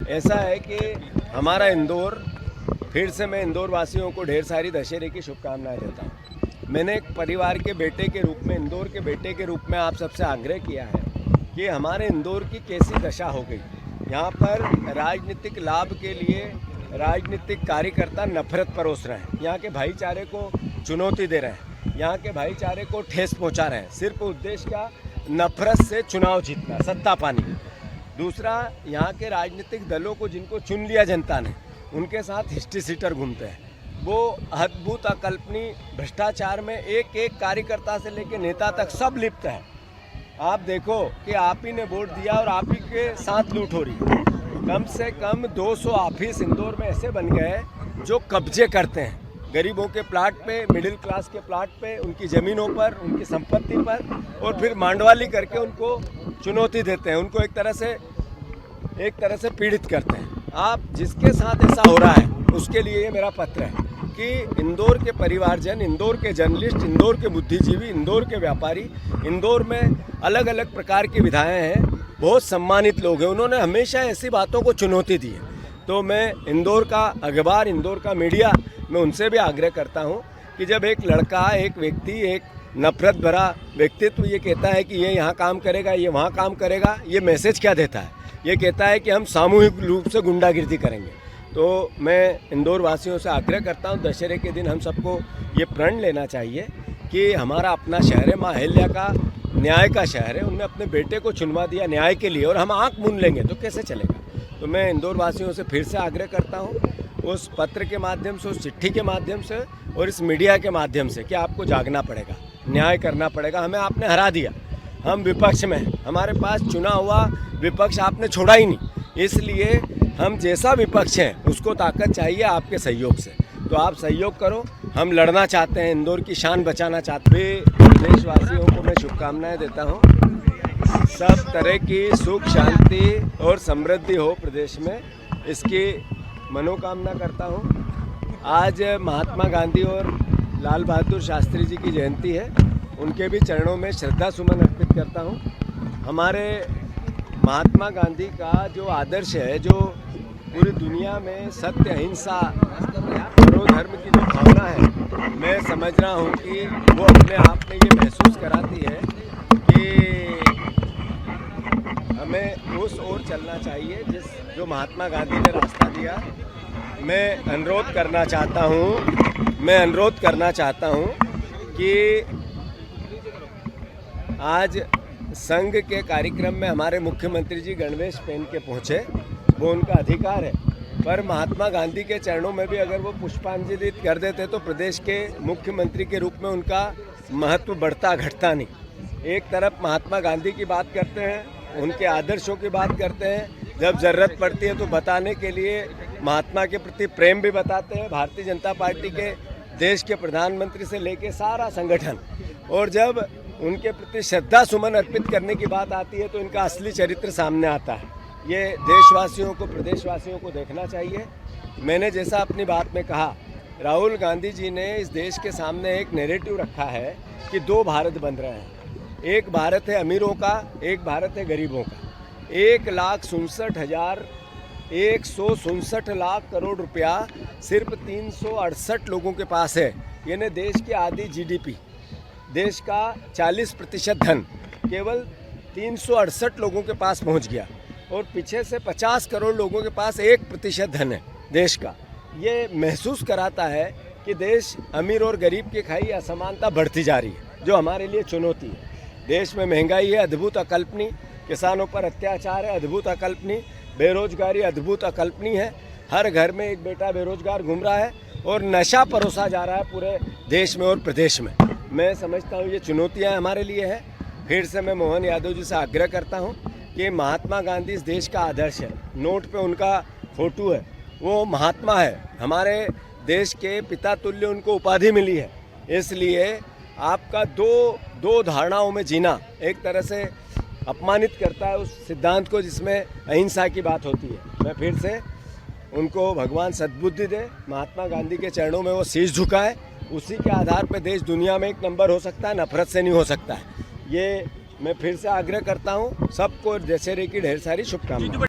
ऐसा है कि हमारा इंदौर, फिर से मैं इंदौर वासियों को ढेर सारी दशहरे की शुभकामनाएं देता हूँ। मैंने एक परिवार के बेटे के रूप में, इंदौर के बेटे के रूप में आप सबसे आग्रह किया है कि हमारे इंदौर की कैसी दशा हो गई। यहाँ पर राजनीतिक लाभ के लिए राजनीतिक कार्यकर्ता नफरत परोस रहे हैं, यहाँ के भाईचारे को चुनौती दे रहे हैं, यहाँ के भाईचारे को ठेस पहुँचा रहे हैं। सिर्फ उद्देश्य का नफरत से चुनाव जीतना, सत्ता पानी। दूसरा, यहाँ के राजनीतिक दलों को जिनको चुन लिया जनता ने, उनके साथ हिस्ट्री सीटर घूमते हैं। वो अद्भुत अकल्पनीय भ्रष्टाचार में एक एक कार्यकर्ता से लेकर नेता तक सब लिप्त है। आप देखो कि आप ही ने वोट दिया और आप ही के साथ लूट हो रही है। कम से कम 200 ऑफिस इंदौर में ऐसे बन गए जो कब्जे करते हैं गरीबों के प्लाट पे, मिडिल क्लास के प्लाट पे, उनकी ज़मीनों पर, उनकी संपत्ति पर, और फिर मांडवाली करके उनको चुनौती देते हैं, उनको एक तरह से पीड़ित करते हैं। आप जिसके साथ ऐसा हो रहा है उसके लिए ये मेरा पत्र है कि इंदौर के परिवारजन, इंदौर के जर्नलिस्ट, इंदौर के बुद्धिजीवी, इंदौर के व्यापारी, इंदौर में अलग अलग प्रकार की विधाएँ हैं, बहुत सम्मानित लोग हैं, उन्होंने हमेशा ऐसी बातों को चुनौती दी है। तो मैं इंदौर का अखबार, इंदौर का मीडिया, मैं उनसे भी आग्रह करता हूं कि जब एक लड़का, एक व्यक्ति, एक नफरत भरा व्यक्तित्व ये कहता है कि ये यहाँ काम करेगा, ये वहाँ काम करेगा, ये मैसेज क्या देता है? ये कहता है कि हम सामूहिक रूप से गुंडागिर्दी करेंगे। तो मैं इंदौर वासियों से आग्रह करता हूँ, दशहरे के दिन हम सबको ये प्रण लेना चाहिए कि हमारा अपना शहर है, माँ अहिल्या का न्याय का शहर है, उन्होंने अपने बेटे को चुनवा दिया न्याय के लिए, और हम आँख मूंद लेंगे तो कैसे चलेगा? तो मैं इंदौर वासियों से फिर से आग्रह करता हूँ, उस पत्र के माध्यम से, उस चिट्ठी के माध्यम से और इस मीडिया के माध्यम से, कि आपको जागना पड़ेगा, न्याय करना पड़ेगा। हमें आपने हरा दिया, हम विपक्ष में हैं, हमारे पास चुना हुआ विपक्ष आपने छोड़ा ही नहीं, इसलिए हम जैसा विपक्ष हैं उसको ताकत चाहिए आपके सहयोग से। तो आप सहयोग करो, हम लड़ना चाहते हैं, इंदौर की शान बचाना चाहते हैं। प्रदेशवासियों को मैं शुभकामनाएँ देता हूँ, सब तरह की सुख शांति और समृद्धि हो प्रदेश में, इसकी मनोकामना करता हूँ। आज महात्मा गांधी और लाल बहादुर शास्त्री जी की जयंती है, उनके भी चरणों में श्रद्धा सुमन अर्पित करता हूँ। हमारे महात्मा गांधी का जो आदर्श है, जो पूरी दुनिया में सत्य, अहिंसा, धर्म की जो भावना है, मैं समझ रहा हूँ कि वो अपने आप में ये महसूस कराती है कि हमें उस ओर चलना चाहिए जो महात्मा गांधी ने रास्ता दिया। मैं अनुरोध करना चाहता हूँ कि आज संघ के कार्यक्रम में हमारे मुख्यमंत्री जी गणवेश पहन के पहुँचे, वो उनका अधिकार है, पर महात्मा गांधी के चरणों में भी अगर वो पुष्पांजलि कर देते तो प्रदेश के मुख्यमंत्री के रूप में उनका महत्व बढ़ता घटता नहीं। एक तरफ महात्मा गांधी की बात करते हैं, उनके आदर्शों की बात करते हैं, जब ज़रूरत पड़ती है तो बताने के लिए महात्मा के प्रति प्रेम भी बताते हैं भारतीय जनता पार्टी के देश के प्रधानमंत्री से लेके सारा संगठन, और जब उनके प्रति श्रद्धा सुमन अर्पित करने की बात आती है तो इनका असली चरित्र सामने आता है। ये देशवासियों को, प्रदेशवासियों को देखना चाहिए। मैंने जैसा अपनी बात में कहा, राहुल गांधी जी ने इस देश के सामने एक नैरेटिव रखा है कि दो भारत बन रहे हैं, एक भारत है अमीरों का, एक भारत है गरीबों का। 1,67,167 लाख करोड़ रुपया सिर्फ 368 लोगों के पास है। यानी देश की आधी जीडीपी, देश का 40% धन केवल 368 लोगों के पास पहुंच गया, और पीछे से 50 करोड़ लोगों के पास 1% धन है देश का। ये महसूस कराता है कि देश अमीर और गरीब की खाई असमानता बढ़ती जा रही है, जो हमारे लिए चुनौती है। देश में महंगाई है अद्भुत अकल्पनीय, किसानों पर अत्याचार है अद्भुत अकल्पनीय, बेरोजगारी अद्भुत अकल्पनीय है, हर घर में एक बेटा बेरोजगार घूम रहा है, और नशा परोसा जा रहा है पूरे देश में और प्रदेश में। मैं समझता हूँ ये चुनौतियाँ हमारे लिए है। फिर से मैं मोहन यादव जी से आग्रह करता हूँ कि महात्मा गांधी इस देश का आदर्श है, नोट पे उनका फोटो है, वो महात्मा है, हमारे देश के पिता तुल्य उनको उपाधि मिली है। इसलिए आपका दो धारणाओं में जीना एक तरह से अपमानित करता है उस सिद्धांत को जिसमें अहिंसा की बात होती है। मैं फिर से उनको भगवान सद्बुद्धि दे, महात्मा गांधी के चरणों में वो शीश झुकाए, उसी के आधार पर देश दुनिया में एक नंबर हो सकता है, नफरत से नहीं हो सकता है। ये मैं फिर से आग्रह करता हूँ सबको दशहरे की ढेर सारी शुभकामनाएं।